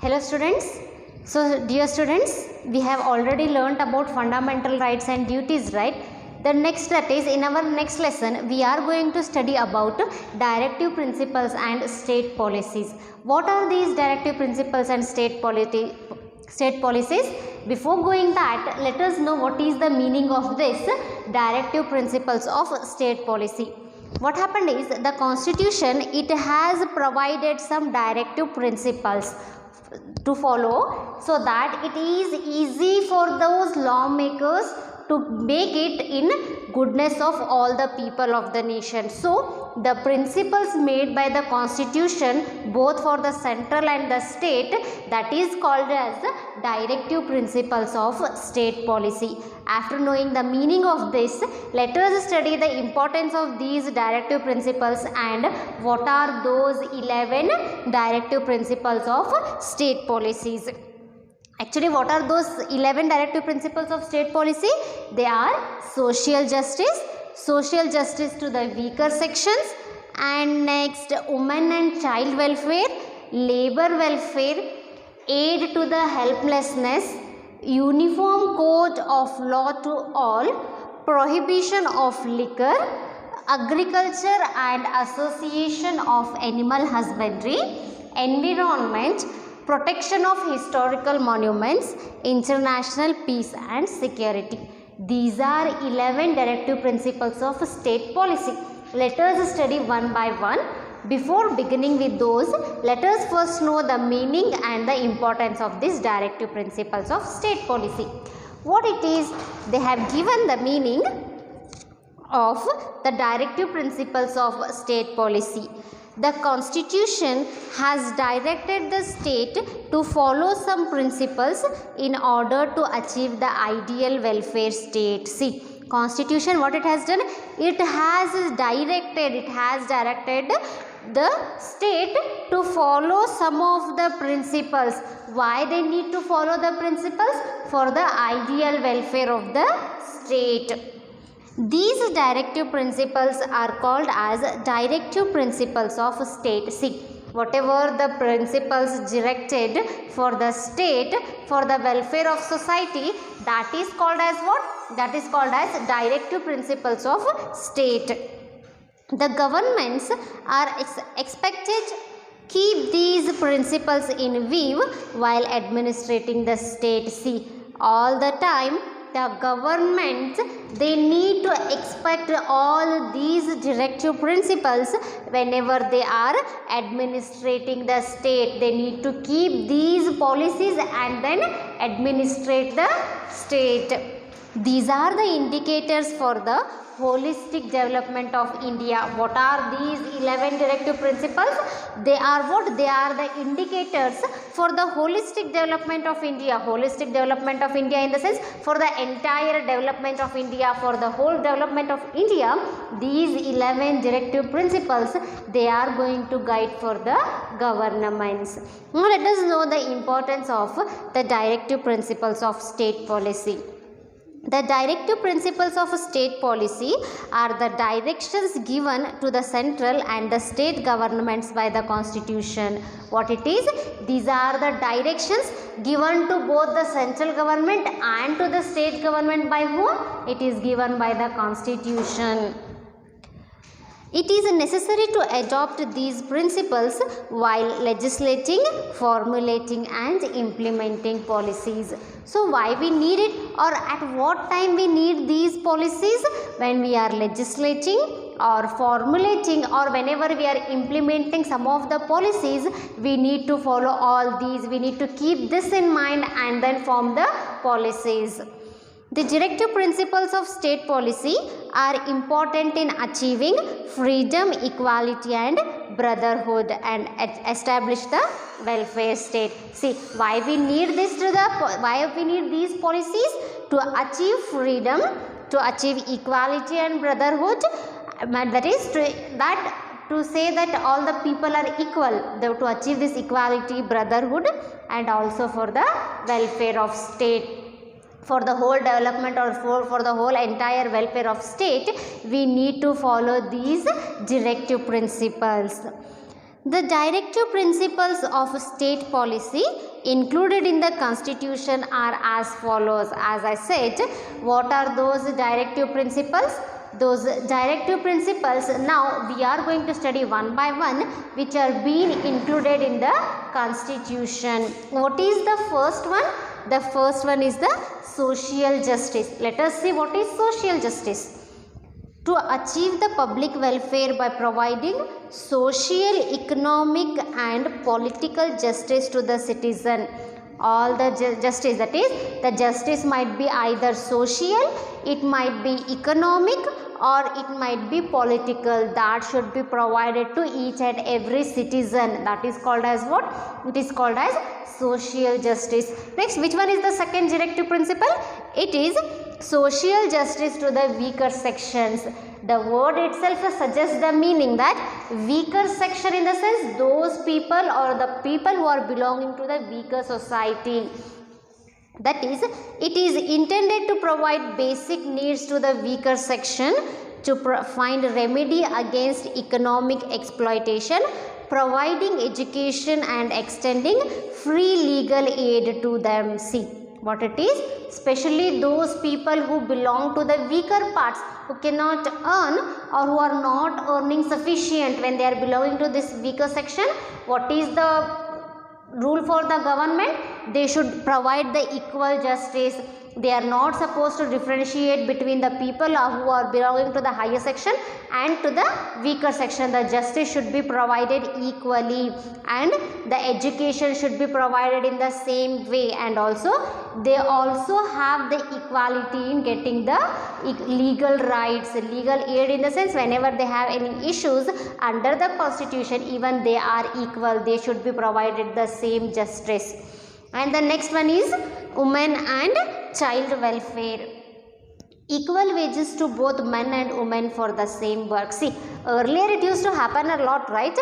Hello students. So dear students, we have already learnt about fundamental rights and duties, right? The next, that is in our next lesson, we are going to study about directive principles and state policies. What are these directive principles and state policies? Before going that, let us know what is the meaning of this directive principles of state policy. What happened is, the constitution, it has provided some directive principles to follow, so that it is easy for those lawmakers to make it in goodness of all the people of the nation. So the principles made by the constitution, both for the central and the state, that is called as directive principles of state policy. After knowing the meaning of this, let us study the importance of these directive principles and what are those 11 directive principles of state policies. Actually, what are those 11 directive principles of state policy? They are social justice to the weaker sections, and next women and child welfare, labor welfare, aid to the helplessness, uniform code of law to all, prohibition of liquor, agriculture and association of animal husbandry, environment, protection of historical monuments, international peace and security. These are 11 directive principles of state policy. Let us study one by one. Before beginning with those, let us first know the meaning and the importance of these directive principles of state policy. What it is, they have given the meaning of the directive principles of state policy. The constitution has directed the state to follow some principles in order to achieve the ideal welfare state. See, constitution, what it has done, it has directed the state to follow some of the principles. Why they need to follow the principles? For the ideal welfare of the state. These directive principles are called as directive principles of state. See, whatever the principles directed for the state, for the welfare of society, that is called as what? That is called as directive principles of state. The governments are expected keep these principles in view while administrating the state. See, all the time the government, they need to expect all these directive principles whenever they are administrating the state. They need to keep these policies and then administrate the state. These are the indicators for the holistic development of India. What are these 11 directive principles? They are what? They are the indicators for the holistic development of India. Holistic development of India in the sense, for the entire development of India, for the whole development of India, these 11 directive principles, they are going to guide for the governments. Now let us know the importance of the directive principles of state policy. The directive principles of state policy are the directions given to the central and the state governments by the constitution. What it is? These are the directions given to both the central government and to the state government by whom? It is given by the constitution. It is necessary to adopt these principles while legislating, formulating and implementing policies. So why we need it, or at what time we need these policies? When we are legislating or formulating, or whenever we are implementing some of the policies, we need to follow all these. We need to keep this in mind and then form the policies. The directive principles of state policy are important in achieving freedom, equality and brotherhood and establish the welfare state. See, why we need this why we need these policies? To achieve freedom, to achieve equality and brotherhood, that is to say that all the people are equal, to achieve this equality, brotherhood, and also for the welfare of state. For the whole development or for the whole entire welfare of state, we need to follow these directive principles. The directive principles of state policy included in the constitution are as follows. As I said, what are those directive principles? Those directive principles, now we are going to study one by one, which are being included in the constitution. What is the first one? The first one is the social justice. Let us see what is social justice. To achieve the public welfare by providing social, economic and political justice to the citizen. All the justice, that is, the justice might be either social, it might be economic, or it might be political, that should be provided to each and every citizen. That is called as what? It is called as social justice. Next, which one is the second directive principle? It is social justice to the weaker sections. The word itself suggests the meaning that weaker section, in the sense those people or the people who are belonging to the weaker society. That is, it is intended to provide basic needs to the weaker section, to find remedy against economic exploitation, providing education and extending free legal aid to them. See what it is, especially those people who belong to the weaker parts, who cannot earn or who are not earning sufficient when they are belonging to this weaker section. What is the rule for the government? They should provide the equal justice. They are not supposed to differentiate between the people who are belonging to the higher section and to the weaker section. The justice should be provided equally, and the education should be provided in the same way, and also they also have the equality in getting the legal rights, legal aid, in the sense whenever they have any issues under the constitution, even they are equal, they should be provided the same justice. And the next one is women and child welfare. Equal wages to both men and women for the same work. See, earlier it used to happen a lot, right?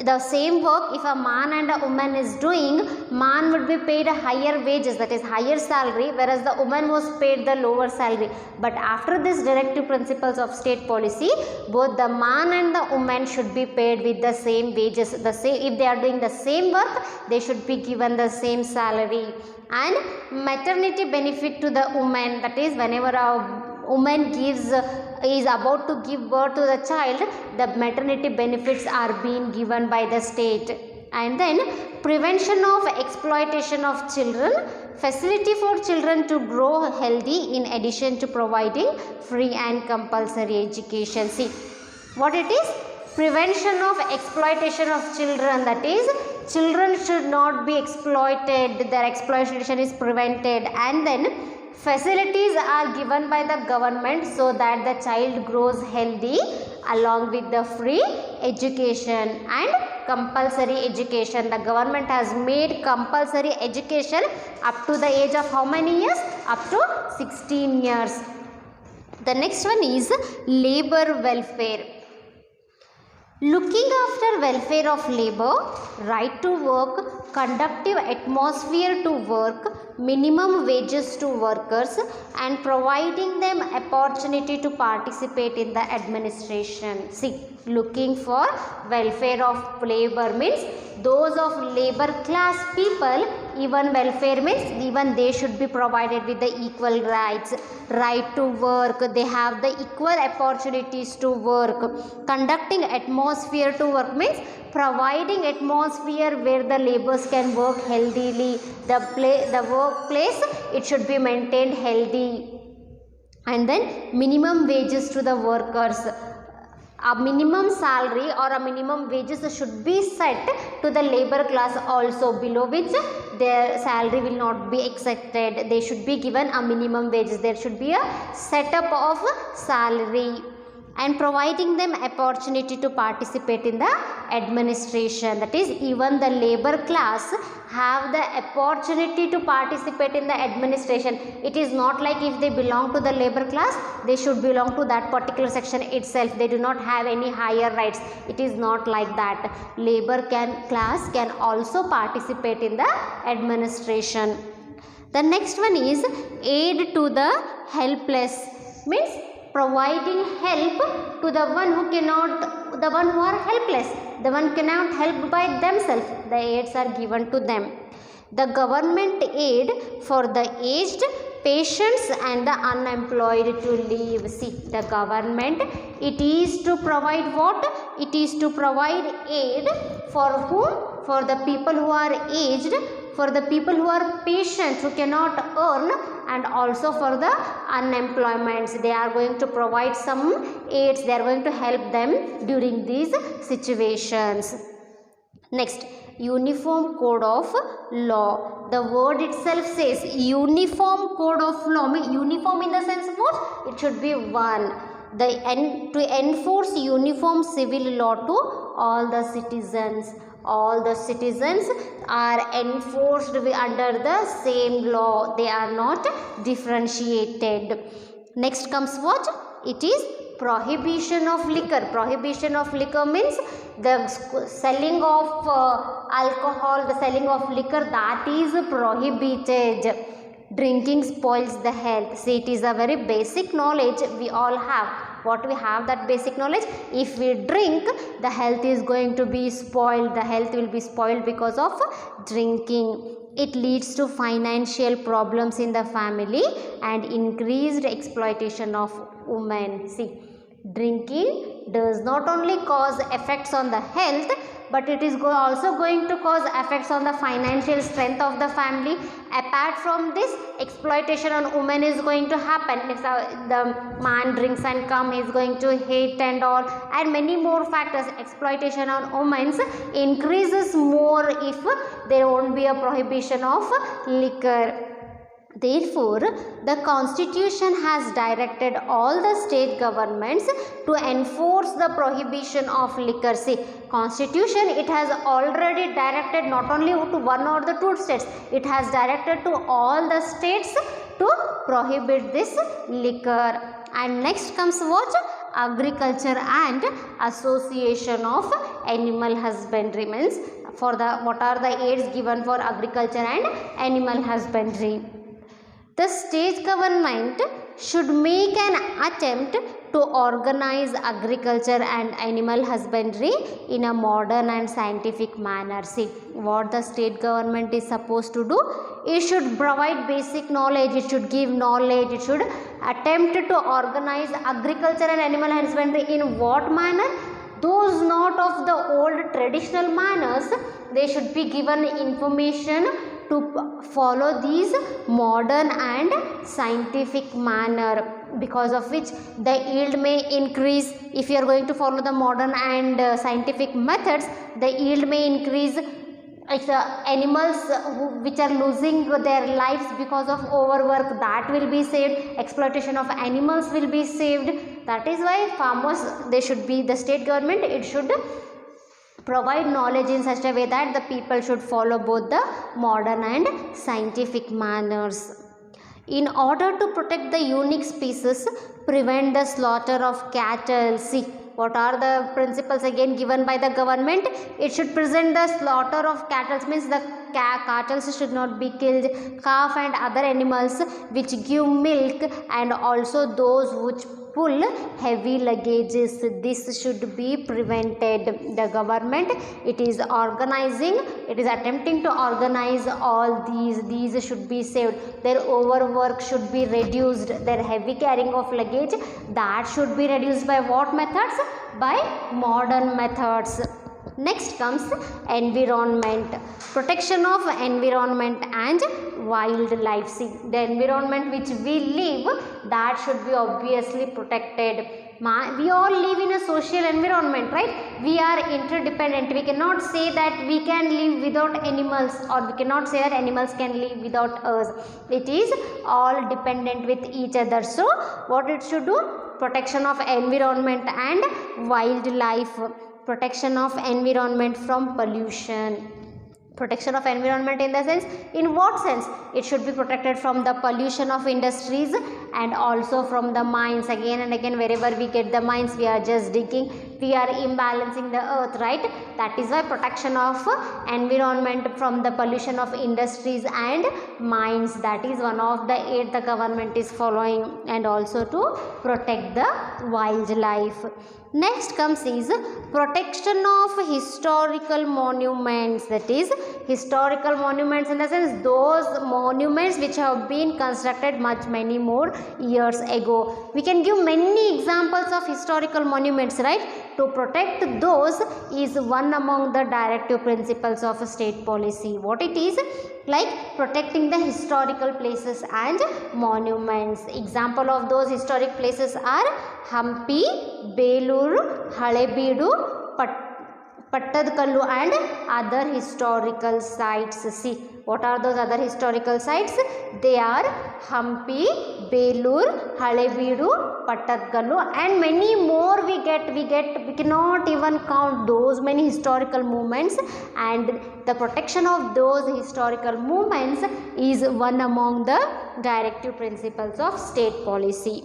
The same work, if a man and a woman is doing, man would be paid a higher wages, that is higher salary, whereas the woman was paid the lower salary. But after this directive principles of state policy, both the man and the woman should be paid with the same wages. The same, if they are doing the same work, they should be given the same salary. And maternity benefit to the woman, that is, whenever a woman is about to give birth to the child, the maternity benefits are being given by the state. And then prevention of exploitation of children, facility for children to grow healthy in addition to providing free and compulsory education. See what it is? Prevention of exploitation of children, that is, children should not be exploited, their exploitation is prevented. And then facilities are given by the government so that the child grows healthy, along with the free education and compulsory education. The government has made compulsory education up to the age of how many years? Up to 16 years. The next one is labor welfare. Looking after welfare of labor, right to work, conducive atmosphere to work, minimum wages to workers, and providing them opportunity to participate in the administration. See, looking for welfare of labor means those of labor class people, even welfare means even they should be provided with the equal rights, right to work, they have the equal opportunities to work. Conducting atmosphere to work means providing atmosphere where the laborers can work healthily, the workplace, it should be maintained healthy. And then minimum wages to the workers. A minimum salary or a minimum wages should be set to the labor class also, below which their salary will not be accepted. They should be given a minimum wages. There should be a setup of salary. And providing them opportunity to participate in the administration. That is, even the labor class have the opportunity to participate in the administration. It is not like if they belong to the labor class, they should belong to that particular section itself. They do not have any higher rights. It is not like that. Labor class can also participate in the administration. The next one is aid to the helpless, means providing help to the one who cannot, the one who are helpless, the one cannot help by themselves. The aids are given to them. The government aid for the aged, patients and the unemployed to live. See, the government, it is to provide what? It is to provide aid for whom? For the people who are aged, for the people who are patient, who cannot earn, and also for the unemployments. They are going to provide some aids, they are going to help them during these situations. Next, uniform code of law. The word itself says uniform code of law. Uniform in the sense what? It should be one. To enforce uniform civil law to all the citizens. All the citizens are enforced under the same law. They are not differentiated. Next comes what? It is prohibition of liquor. Prohibition of liquor means the selling of alcohol, the selling of liquor, that is prohibited. Drinking spoils the health. See, it is a very basic knowledge we all have. What we have, that basic knowledge? If we drink, the health is going to be spoiled. The health will be spoiled because of drinking. It leads to financial problems in the family and increased exploitation of women. See, drinking does not only cause effects on the health, but it is also going to cause effects on the financial strength of the family. Apart from this, exploitation on women is going to happen. If the man drinks and come, he is going to hate and all, and many more factors. Exploitation on women increases more if there won't be a prohibition of liquor. Therefore, the Constitution has directed all the state governments to enforce the prohibition of liquor. See, Constitution, it has already directed not only to one or the two states, it has directed to all the states to prohibit this liquor. And next comes what? Agriculture and association of animal husbandry. Means for the, what are the aids given for agriculture and animal husbandry? The state government should make an attempt to organize agriculture and animal husbandry in a modern and scientific manner. See, what the state government is supposed to do? It should provide basic knowledge, it should give knowledge, it should attempt to organize agriculture and animal husbandry in what manner? Those not of the old traditional manners, they should be given information to follow these modern and scientific manner, because of which the yield may increase. If you are going to follow the modern and scientific methods, the yield may increase. Animals which are losing their lives because of overwork, that will be saved. Exploitation of animals will be saved. That is why farmers, they should be, the state government, it should provide knowledge in such a way that the people should follow both the modern and scientific manners. In order to protect the unique species, prevent the slaughter of cattle. See, what are the principles again given by the government? It should prevent the slaughter of cattle, means the cattle should not be killed, calf and other animals which give milk, and also those which pull heavy luggages. This should be prevented. The government, it is organizing, it is attempting to organize all these should be saved. Their overwork should be reduced, their heavy carrying of luggage, that should be reduced by what methods? By modern methods. Next comes environment, protection of environment and wildlife. See, the environment which we live, that should be obviously protected. We all live in a social environment, right? We are interdependent. We cannot say that we can live without animals, or we cannot say that animals can live without us. It is all dependent with each other. So, what it should do? Protection of environment and wildlife. Protection of environment from pollution. Protection of environment in the sense, in what sense? It should be protected from the pollution of industries and also from the mines. Again and again, wherever we get the mines, we are just digging, we are imbalancing the earth, right? That is why protection of environment from the pollution of industries and mines, that is one of the aid the government is following, and also to protect the wildlife. Next comes is protection of historical monuments, that is historical monuments in the sense those monuments which have been constructed many more years ago. We can give many examples of historical monuments, right? To protect those is one among the directive principles of state policy. What it is? Like protecting the historical places and monuments. Example of those historic places are Hampi, Beluru, Halebeedu, Pattadkallu and other historical sites. See, what are those other historical sites? They are Hampi, Belur, Halebeedu, Pattadkallu and many more we cannot even count those many historical movements, and the protection of those historical movements is one among the directive principles of state policy.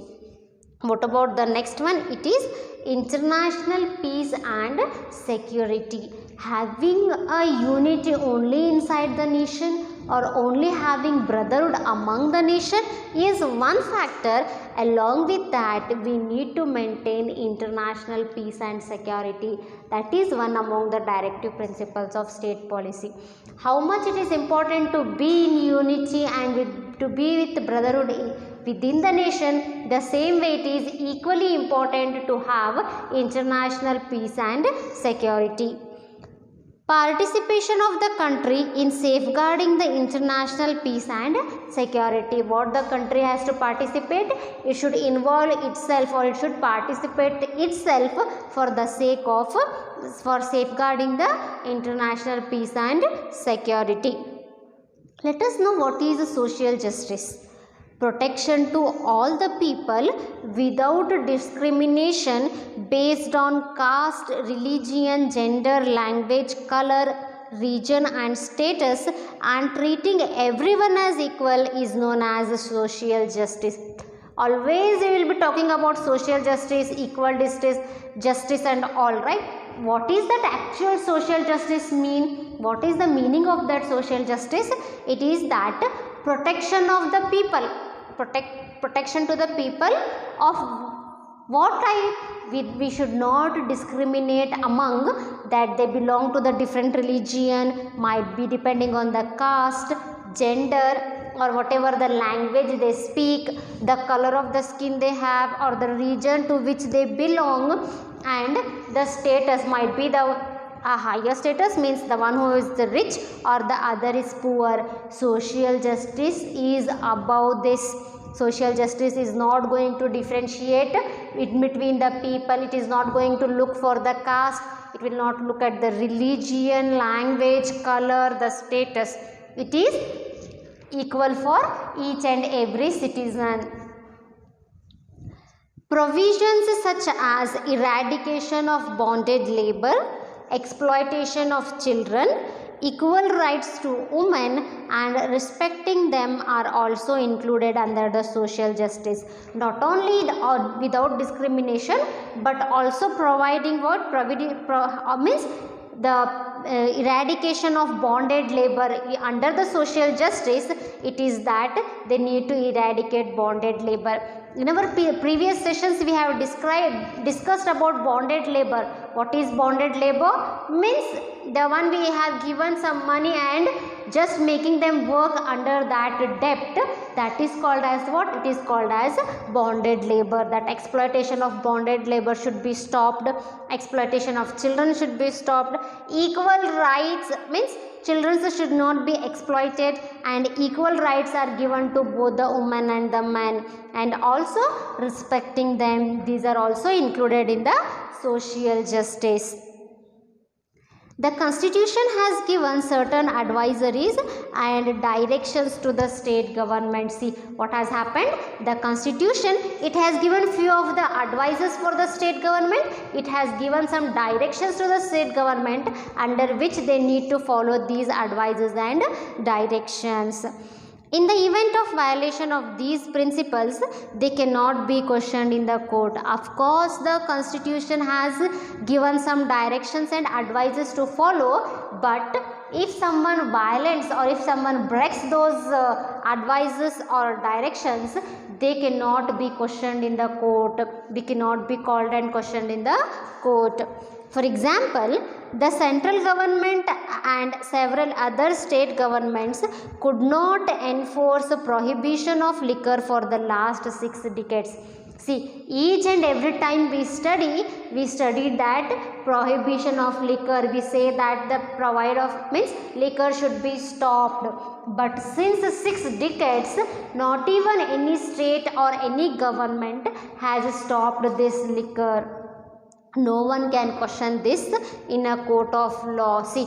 What about the next one? It is international peace and security. Having a unity only inside the nation or only having brotherhood among the nation is one factor. Along with that, we need to maintain international peace and security. That is one among the directive principles of state policy. How much it is important to be in unity and to be with brotherhood within the nation, the same way it is equally important to have international peace and security. Participation of the country in safeguarding the international peace and security. What the country has to participate? It should involve itself or it should participate itself for the sake of safeguarding the international peace and security. Let us know what is social justice. Protection to all the people without discrimination based on caste, religion, gender, language, color, region and status, and treating everyone as equal is known as social justice. Always we will be talking about social justice, equal justice and all, right? What is that actual social justice mean? What is the meaning of that social justice? It is that protection of the people. Protection to the people of what type? We should not discriminate among that they belong to the different religion, might be depending on the caste, gender or whatever the language they speak, the color of the skin they have or the region to which they belong, and the status might be a higher status means the one who is the rich or the other is poor. Social justice is about this. Social justice is not going to differentiate in between the people. It is not going to look for the caste. It will not look at the religion, language, color, the status. It is equal for each and every citizen. Provisions such as eradication of bonded labor, exploitation of children, equal rights to women and respecting them are also included under the social justice. Not only without discrimination but also providing what? Means the eradication of bonded labor. Under the social justice, it is that they need to eradicate bonded labor. In our previous sessions, we have discussed about bonded labor. What is bonded labor? Means the one we have given some money and just making them work under that debt. That is called as what? It is called as bonded labor. That exploitation of bonded labor should be stopped. Exploitation of children should be stopped. Equal rights means children should not be exploited and equal rights are given to both the woman and the man, and also respecting them. These are also included in the social justice. The Constitution has given certain advisories and directions to the state government. See what has happened? The Constitution, it has given few of the advices for the state government. It has given some directions to the state government under which they need to follow these advices and directions. In the event of violation of these principles, they cannot be questioned in the court. Of course, the constitution has given some directions and advices to follow, but if someone violates or if someone breaks those advices or directions, they cannot be questioned in the court. They cannot be called and questioned in the court. For example, the central government and several other state governments could not enforce a prohibition of liquor for the last 6 decades. See, each and every time we studied that prohibition of liquor. We say that the provide of means liquor should be stopped. But since 6 decades, not even any state or any government has stopped this liquor. No one can question this in a court of law. See,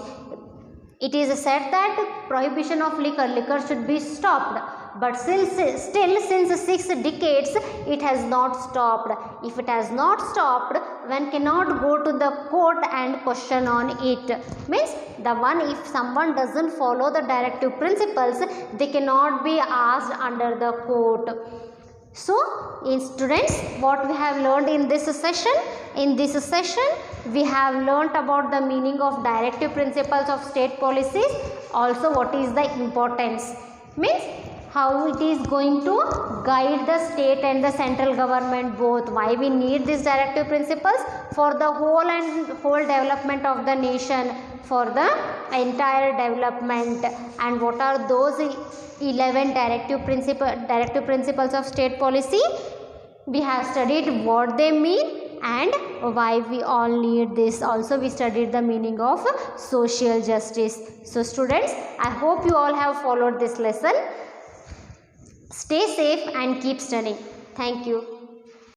it is said that prohibition of liquor should be stopped, but still since 6 decades it has not stopped. If it has not stopped, one cannot go to the court and question on it. Means if someone doesn't follow the directive principles, they cannot be asked under the court. So, students, what we have learned in this session? In this session, we have learnt about the meaning of directive principles of state policies. Also, what is the importance? Means how it is going to guide the state and the central government both. Why we need these directive principles for the whole development of the nation, for the entire development, and what are those 11 directive principles of state policy. We have studied what they mean and why we all need this. Also, we studied the meaning of social justice. So students, I hope you all have followed this lesson. Stay safe and keep studying. Thank you.